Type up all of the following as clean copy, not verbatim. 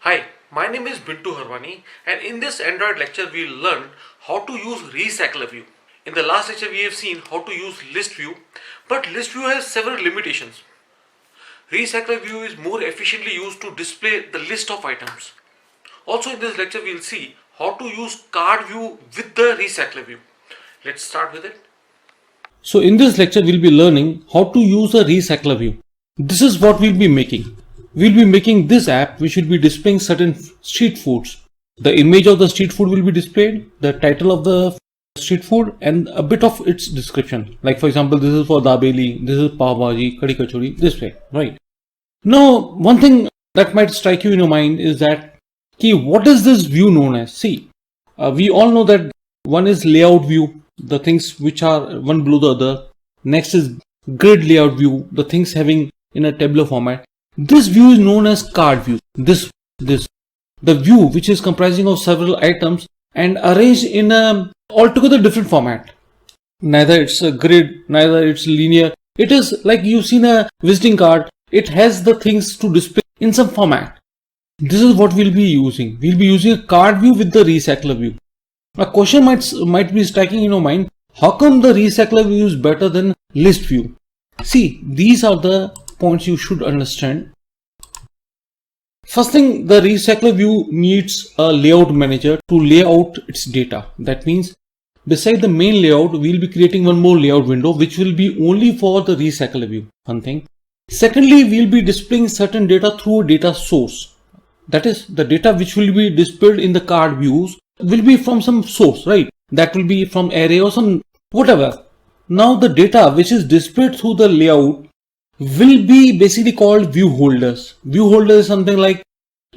Hi, my name is Bintu Harwani, and in this Android lecture we'll learn how to use Recycler View. In the last lecture we have seen how to use List View, but List View has several limitations. Recycler View is more efficiently used to display the list of items. Also in this lecture we'll see how to use Card View with the Recycler View. Let's start with it. So in this lecture, we'll be learning how to use a recycler view. This is what we'll be making. We'll be making this app which will be displaying certain street foods. The image of the street food will be displayed, the title of the street food and a bit of its description. Like for example, this is for dabeli, this is pav bhaji, kadi kachori, this way, right? Now, one thing that might strike you in your mind is that, what is this view known as? See, we all know that one is layout view, the things which are one below the other. Next is grid layout view, the things having in a tabular format. This view is known as card view. This, the view which is comprising of several items and arranged in a altogether different format. Neither it's a grid, neither it's linear. It is like you've seen a visiting card. It has the things to display in some format. This is what we'll be using. We'll be using a card view with the recycler view. A question might be striking in your mind, how come the recycler view is better than list view? See, these are the points you should understand. First thing, the recycler view needs a layout manager to lay out its data. That means beside the main layout, we'll be creating one more layout window which will be only for the recycler view. One thing. Secondly, we'll be displaying certain data through a data source. That is, the data which will be displayed in the card views will be from some source, right? That will be from array or some whatever. Now the data which is displayed through the layout will be basically called view holders. View holder is something like,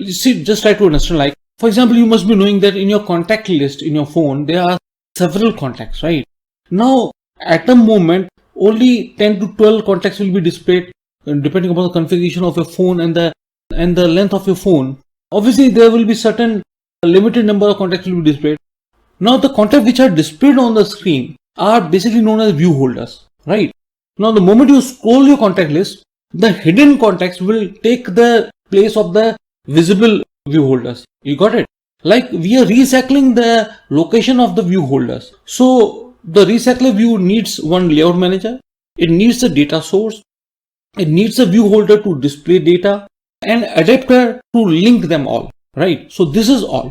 see, just try to understand, like for example, you must be knowing that in your contact list in your phone there are several contacts, right? Now at the moment only 10 to 12 contacts will be displayed depending upon the configuration of your phone and the length of your phone. Obviously there will be certain limited number of contacts will be displayed. Now the contacts which are displayed on the screen are basically known as view holders, right? Now the moment you scroll your contact list, the hidden contacts will take the place of the visible view holders. You got it? Like we are recycling the location of the view holders. So the recycler view needs one layout manager. It needs a data source. It needs a view holder to display data and adapter to link them all, right? So this is all.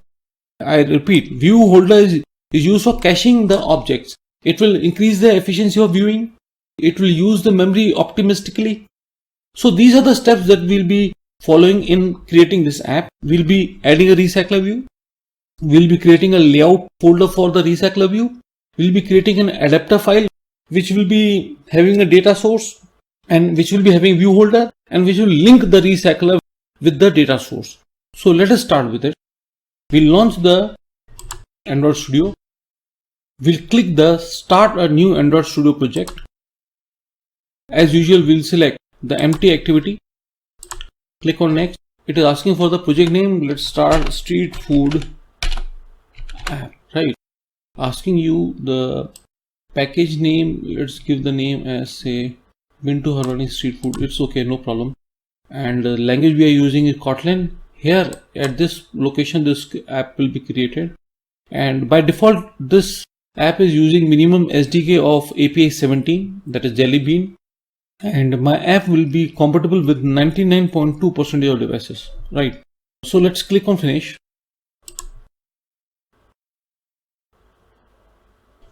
I repeat, view holder is used for caching the objects. It will increase the efficiency of viewing. It will use the memory optimistically. So these are the steps that we'll be following in creating this app. We'll be adding a recycler view. We'll be creating a layout folder for the recycler view. We'll be creating an adapter file which will be having a data source and which will be having view holder and which will link the recycler with the data source. So let us start with it. We'll launch the Android Studio. We'll click the Start a New Android Studio Project. As usual, we'll select the empty activity. Click on Next. It is asking for the project name. Let's start Street Food App, right? Asking you the package name. Let's give the name as, say, Bintu Harwani Street Food. It's okay, no problem. And the language we are using is Kotlin. Here at this location this app will be created, and by default this app is using minimum SDK of API 17, that is Jelly Bean, and my app will be compatible with 99.2% of devices, right? So let's click on Finish.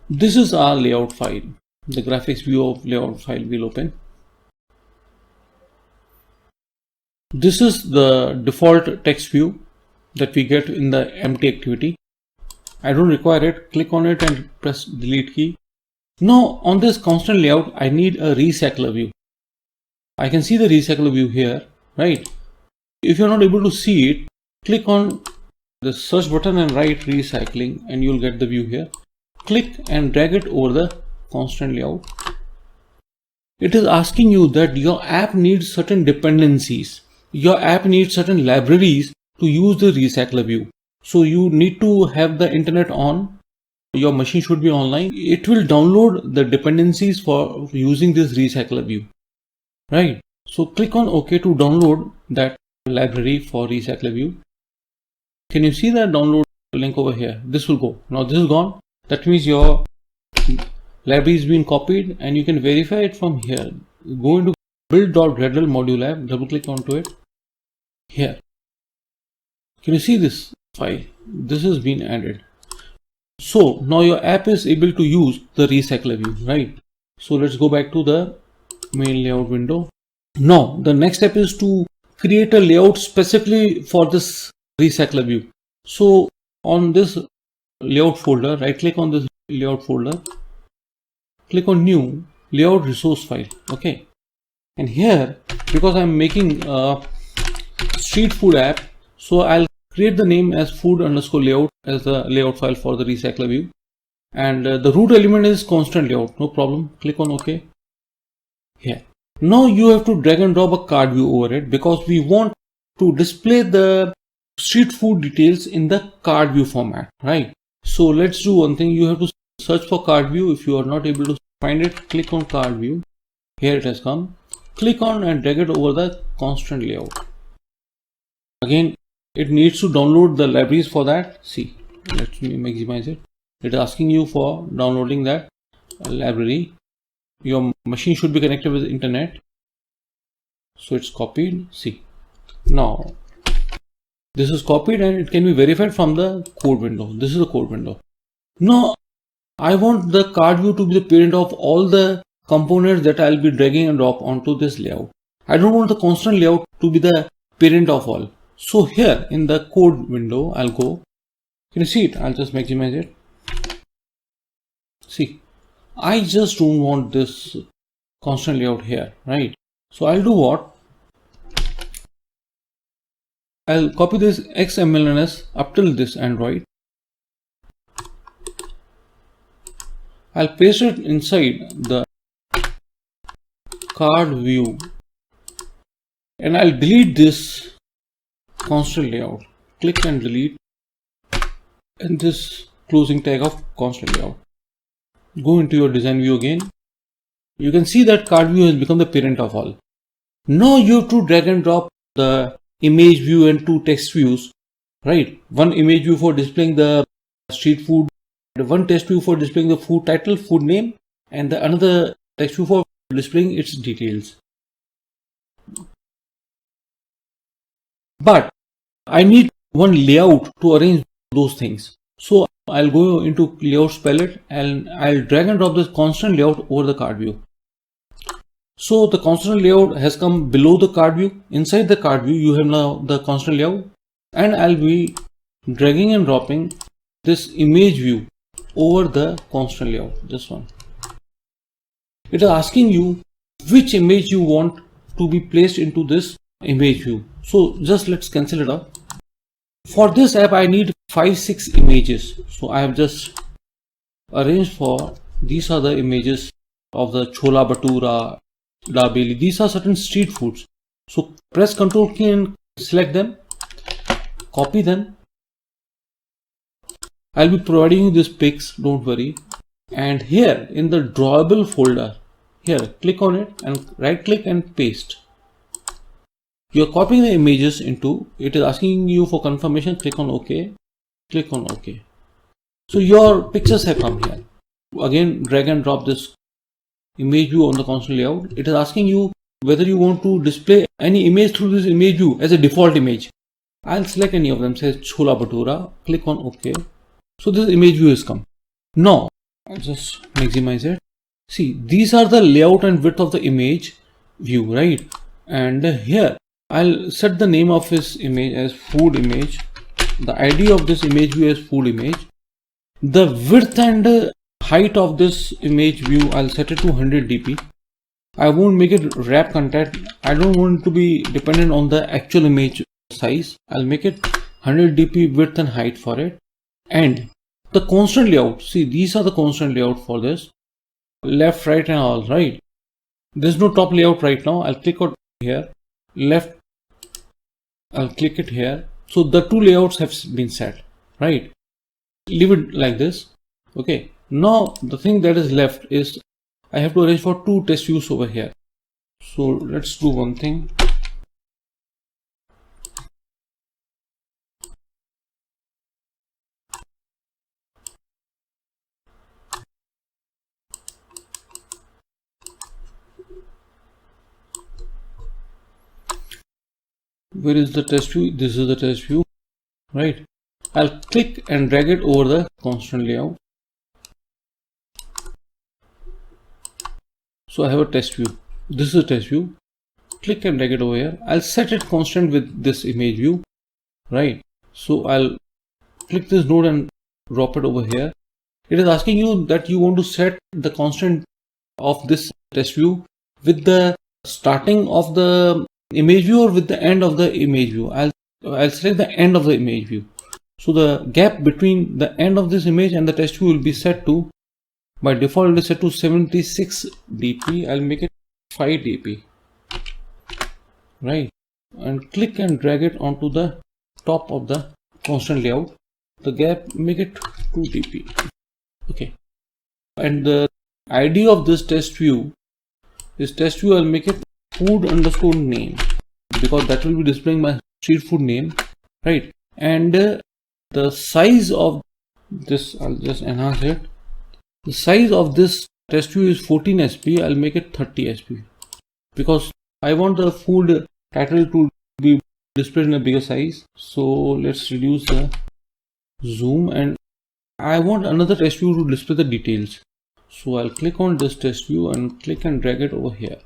This is our layout file. The graphics view of layout file will open. This is the default text view that we get in the empty activity. I don't require it. Click on it and press delete key. Now on this constant layout, I need a recycler view. I can see the recycler view here, right? If you're not able to see it, click on the search button and write recycling and you'll get the view here. Click and drag it over the constant layout. It is asking you that your app needs certain dependencies. Your app needs certain libraries to use the recycler view. So you need to have the internet on. Your machine should be online. It will download the dependencies for using this recycler view, right? So click on OK to download that library for recycler view. Can you see that download link over here? This will go. Now this is gone. That means your library is being copied, and you can verify it from here. Go into build.gradle module app, double click onto it. Here. Can you see this file? This has been added. So now your app is able to use the recycler view, right? So let's go back to the main layout window. Now the next step is to create a layout specifically for this recycler view. So on this layout folder, right click on this layout folder, click on new layout resource file. Okay, and here, because I'm making a street food app, so I'll create the name as food_layout as the layout file for the recycler view, and the root element is constant layout. No problem. Click on OK. Here, now you have to drag and drop a card view over it, because we want to display the street food details in the card view format, right? So let's do one thing. You have to search for card view. If you are not able to find it, click on card view. Here it has come. Click on and drag it over the constant layout. Again, it needs to download the libraries for that. See, let me maximize it. It is asking you for downloading that library. Your machine should be connected with the internet. So it's copied. See, now this is copied and it can be verified from the code window. This is the code window. Now I want the card view to be the parent of all the components that I'll be dragging and drop onto this layout. I don't want the constant layout to be the parent of all. So here in the code window, I'll go. Can you see it? I'll just maximize it. See, I just don't want this constant layout here, right? So I'll do what? I'll copy this XMLNS up till this Android. I'll paste it inside the card view, and I'll delete this constant layout. Click and delete, and this closing tag of constant layout. Go into your design view again. You can see that card view has become the parent of all. Now you have to drag and drop the image view and two text views, right? One image view for displaying the street food, one text view for displaying the food title, food name, and the another text view for displaying its details. But I need one layout to arrange those things. So I'll go into layouts palette and I'll drag and drop this constant layout over the card view. So the constant layout has come below the card view. Inside the card view, you have now the constant layout, and I'll be dragging and dropping this image view over the constant layout. This one. It is asking you which image you want to be placed into this image view. So just let's cancel it out. For this app, I need 5-6 images. So I have just arranged for, these are the images of the chola bhatura, dabeli. These are certain street foods. So press Ctrl key and select them, copy them. I'll be providing you these pics, don't worry. And here in the drawable folder, here click on it and right click and paste. You're copying the images into, it is asking you for confirmation, click on OK, click on OK. So your pictures have come here. Again, drag and drop this image view on the constant layout. It is asking you whether you want to display any image through this image view as a default image. I'll select any of them, say chola bhatura, click on OK. So this image view has come. Now, I'll just maximize it. See, these are the layout and width of the image view, right? And here, I'll set the name of this image as food image. The ID of this image view is food image. The width and height of this image view, I'll set it to 100 dp. I won't make it wrap content. I don't want it to be dependent on the actual image size. I'll make it 100 dp width and height for it. And the constant layout, see, these are the constant layout for this. Left, right and all, right? There's no top layout right now. I'll click on here. Left, I'll click it here. So the two layouts have been set, right? Leave it like this. Okay. Now the thing that is left is I have to arrange for two test views over here. So let's do one thing. where is the test view? This is the test view, right? I'll click and drag it over the constant layout. So I have a test view. This is a test view. Click and drag it over here. I'll set it constant with this image view, right? So I'll click this node and drop it over here. It is asking you that you want to set the constant of this test view with the starting of the image view or with the end of the image view. I'll select the end of the image view. So the gap between the end of this image and the test view will be set to, by default it is set to 76 dp. I'll make it 5 dp, right? And click and drag it onto the top of the constant layout. The gap, make it 2 dp. Okay. And the ID of this test view is test view. I'll make it food underscore name, because that will be displaying my street food name, right? And the size of this, I'll just enhance it. The size of this test view is 14 sp. I'll make it 30 sp because I want the food title to be displayed in a bigger size. So let's reduce the zoom, and I want another test view to display the details. So I'll click on this test view and click and drag it over here.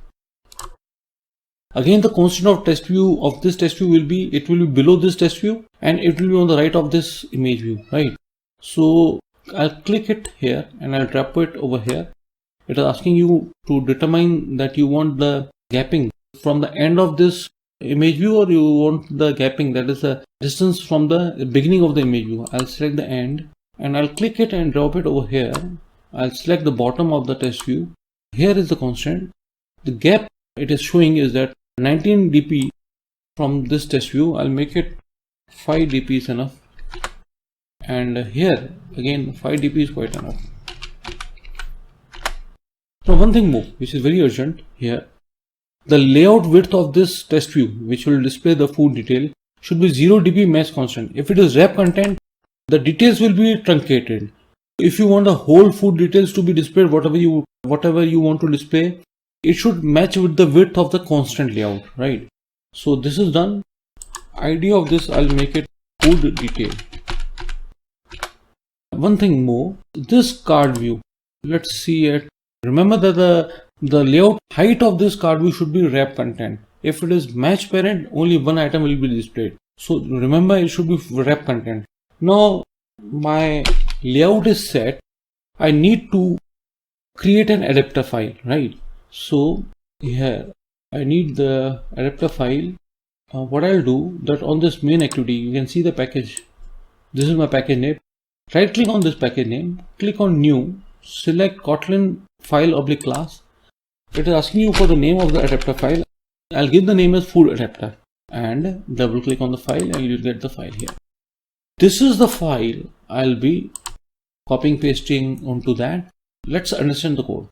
Again, the constant of test view of this test view will be, it will be below this test view and it will be on the right of this image view, right? So I'll click it here and I'll drop it over here. It is asking you to determine that you want the gapping from the end of this image view or you want the gapping, that is the distance from the beginning of the image view. I'll select the end and I'll click it and drop it over here. I'll select the bottom of the test view. Here is the constant. The gap it is showing is that 19 dp from this test view. I'll make it 5 dp is enough, and here again 5 dp is quite enough. Now one thing more which is very urgent here, the layout width of this test view which will display the food detail should be 0 dp match constant. If it is wrap content, the details will be truncated. If you want the whole food details to be displayed, whatever you want to display, it should match with the width of the constant layout, right? So this is done. ID of this, I'll make it food detail. One thing more, this card view, let's see it. Remember that the layout height of this card view should be wrap content. If it is match parent, only one item will be displayed. So remember, it should be wrap content. Now my layout is set. I need to create an adapter file, right? So here I need the adapter file. What I'll do, that on this main activity you can see the package. This is my package name. Right click on this package name, click on new, select Kotlin file / class. It is asking you for the name of the adapter file. I'll give the name as food adapter and double click on the file and you'll get the file here. This is the file I'll be copying pasting onto that. Let's understand the code.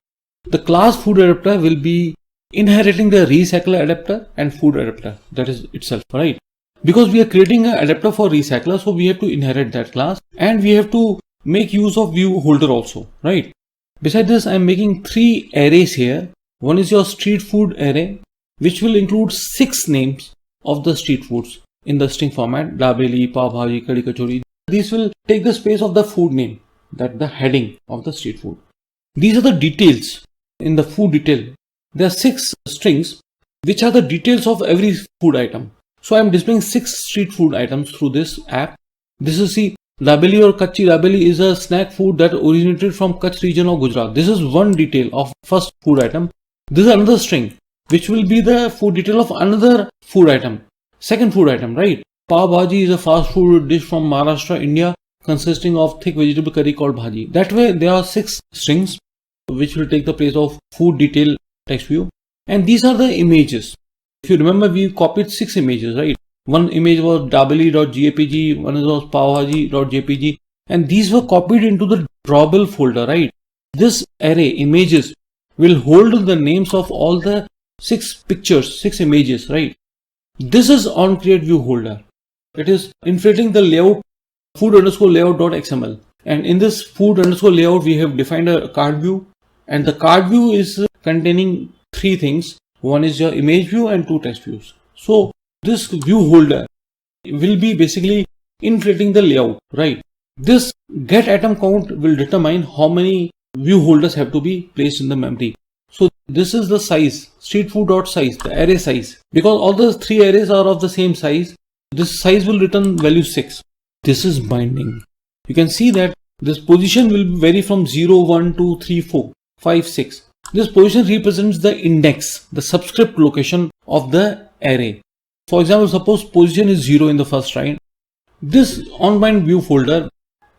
The class food adapter will be inheriting the recycler adapter and food adapter, that is itself, right? Because we are creating an adapter for recycler, so we have to inherit that class and we have to make use of view holder also, right? Besides this, I am making 3 arrays here. One is your street food array, which will include 6 names of the street foods in the string format: dabeli, pav bhaji, kadi kachori. These will take the space of the food name, that the heading of the street food. These are the details. In the food detail, there are 6 strings which are the details of every food item. So I am displaying 6 street food items through this app. This is, see, dabeli or kachi dabeli is a snack food that originated from Kutch region of Gujarat. This is one detail of first food item. This is another string which will be the food detail of another food item, second food item, right? Pav bhaji is a fast food dish from Maharashtra, India, consisting of thick vegetable curry called bhaji. That way there are 6 strings which will take the place of food detail text view. And these are the images. If you remember, we copied 6 images, right? One image was dabeli.jpg, one was pavbhaji.jpg, and these were copied into the drawable folder, right? This array images will hold the names of all the 6 pictures, 6 images, right? This is on create view holder. It is inflating the layout food_layout.xml, and in this food_layout we have defined a card view, and the card view is containing 3 things. One is your image view and 2 text views. So this view holder will be basically inflating the layout, right? This get atom count will determine how many view holders have to be placed in the memory. So this is the size, streetfood.size, the array size. Because all the three arrays are of the same size, this size will return value 6. This is binding. You can see that this position will vary from 0, 1, 2, 3, 4, 5, 6. This position represents the index, the subscript location of the array. For example, suppose position is 0 in the first line. This onBind view folder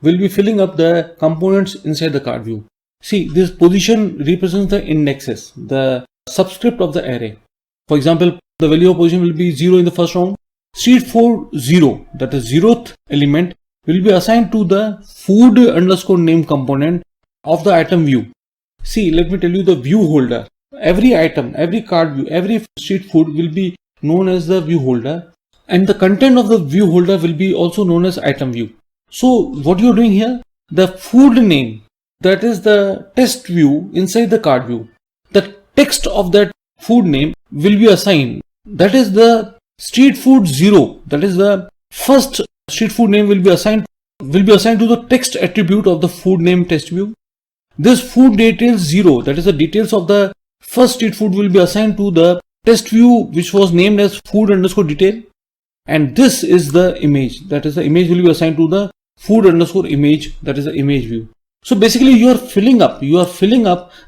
will be filling up the components inside the card view. See, this position represents the indexes, the subscript of the array. For example, the value of position will be 0 in the first round. Street4 0, that is 0th element, will be assigned to the food underscore name component of the item view. See, let me tell you the view holder. Every item, every card view, every street food will be known as the view holder, and the content of the view holder will be also known as item view. So what you're doing here, the food name, that is the test view inside the card view. The text of that food name will be assigned. That is the street food 0. That is the first street food name will be assigned to the text attribute of the food name test view. This food details 0, that is the details of the first street food, will be assigned to the test view which was named as food underscore detail. And this is the image, that is the image will be assigned to the food underscore image, that is the image view. So basically you are filling up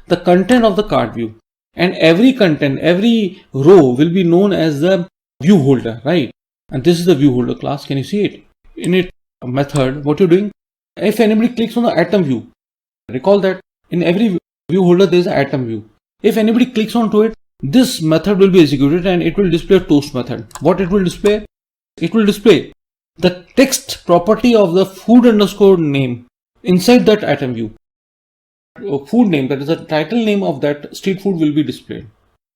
the content of the card view, and every content, every row will be known as the view holder, right? And this is the view holder class. Can you see it? In it method, what you're doing, if anybody clicks on the item view, recall that in every view holder there is an item view. If anybody clicks onto it, this method will be executed and it will display a toast method. What it will display? It will display the text property of the food underscore name inside that item view. Food name, that is the title name of that street food, will be displayed.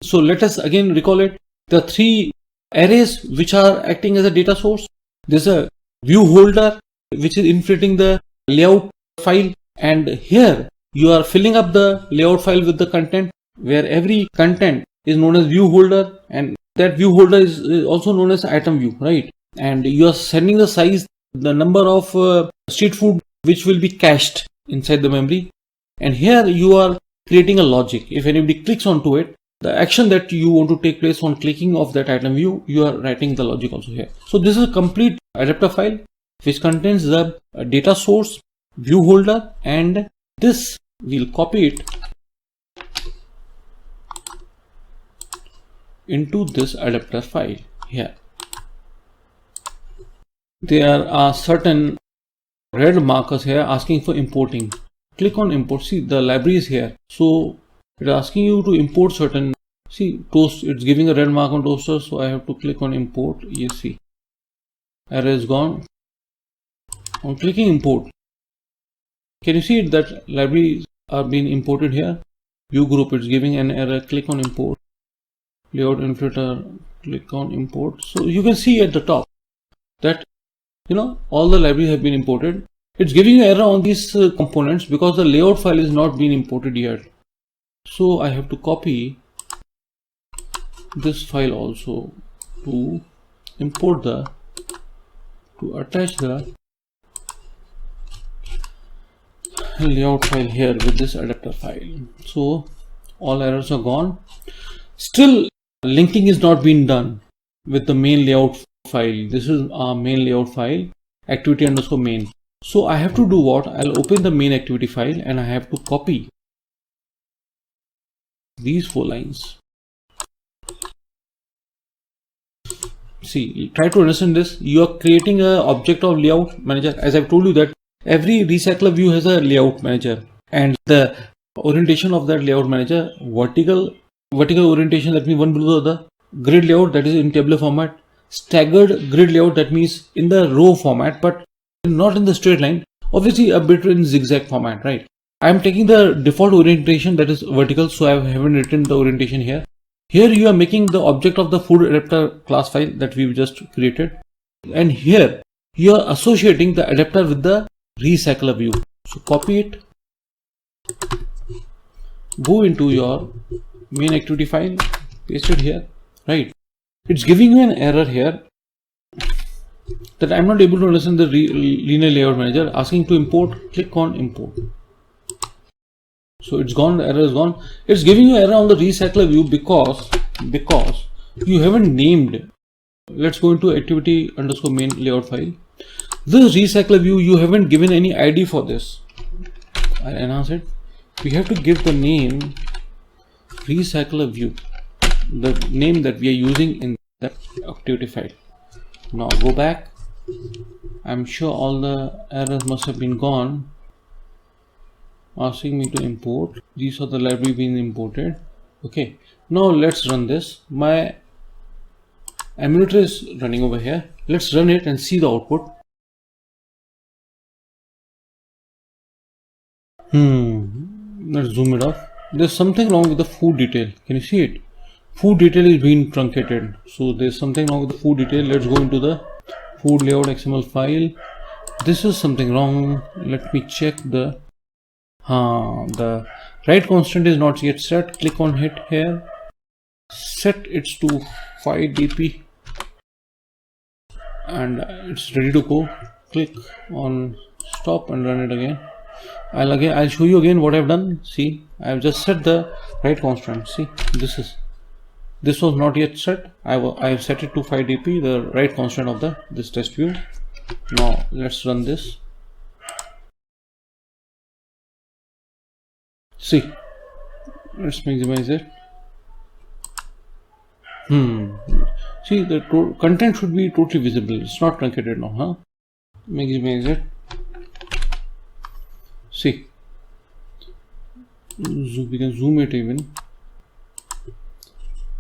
So let us again recall it. The three arrays which are acting as a data source. There's a view holder which is inflating the layout file, and here you are filling up the layout file with the content, where every content is known as view holder, and that view holder is also known as item view, right? And you are sending the size, the number of street food which will be cached inside the memory, and here you are creating a logic. If anybody clicks onto it, the action that you want to take place on clicking of that item view, you are writing the logic also here. So this is a complete adapter file which contains the data source, view holder, and this we'll copy it into this adapter file here. There are certain red markers here asking for importing. Click on import. See, the library is here, so it's asking you to import certain, see, toast, it's giving a red mark on toaster, so I have to click on import. Yes, see, error is gone. On clicking import, can you see it that libraries are being imported here? View group, it's giving an error. Click on import. Layout inflator, click on import. So you can see at the top that all the libraries have been imported. It's giving an error on these components because the layout file is not being imported yet. So I have to copy this file also to import to attach the layout file here with this adapter file. So all errors are gone. Still linking is not being done with the main layout file. This is our main layout file, activity underscore main. So I have to do what? I'll open the main activity file and I have to copy these 4 lines. See, try to understand this. You are creating an object of layout manager. As I've told you that every recycler view has a layout manager, and the orientation of that layout manager, vertical orientation, that means one below the other. Grid layout, that is in tabular format. Staggered grid layout, that means in the row format, but not in the straight line. Obviously a bit in zigzag format, right? I am taking the default orientation, that is vertical, so I haven't written the orientation here. Here you are making the object of the food adapter class file that we've just created, and here you are associating the adapter with the recycler view. So copy it, go into your main activity file, paste it here, right? It's giving you an error here that I'm not able to understand the linear layout manager. Asking to import, click on import. So it's gone, the error is gone. It's giving you error on the recycler view because you haven't named. Let's go into activity underscore main layout file. This recycler view, you haven't given any ID for this. I'll enhance it. We have to give the name recycler view, the name that we are using in that activity file. Now go back. I'm sure all the errors must have been gone. Asking me to import. These are the library being imported. Okay. Now let's run this. My emulator is running over here. Let's run it and see the output. Let's zoom it off. There's something wrong with the food detail. Can you see it? Food detail is being truncated. So there's something wrong with the food detail. Let's go into the food layout XML file. This is something wrong. Let me check the write constant is not yet set. Click on hit here. Set it to 5dp and it's ready to go. Click on stop and run it again. I'll show you again what I've done. See, I've just set the write constant. See, this was not yet set. I have set it to 5dp, the write constant of this test view. Now let's run this. See, let's maximize it. See, the content should be totally visible. It's not truncated now, huh? Maximize it. See, we can zoom it even.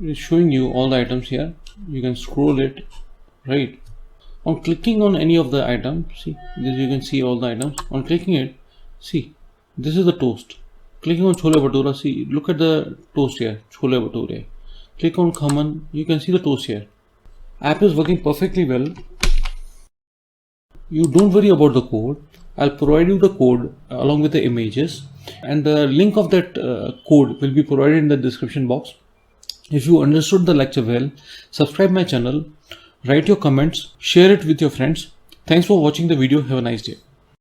It's showing you all the items here. You can scroll it, right? On clicking on any of the items, see, this you can see all the items. On clicking it, see, this is the toast. Clicking on Chole Bhatura, see, look at the toast here, Chole Bhature. Click on Khaman, you can see the toast here. App is working perfectly well. You don't worry about the code. I'll provide you the code along with the images, and the link of that code will be provided in the description box. If you understood the lecture well, subscribe my channel, write your comments, share it with your friends. Thanks for watching the video. Have a nice day.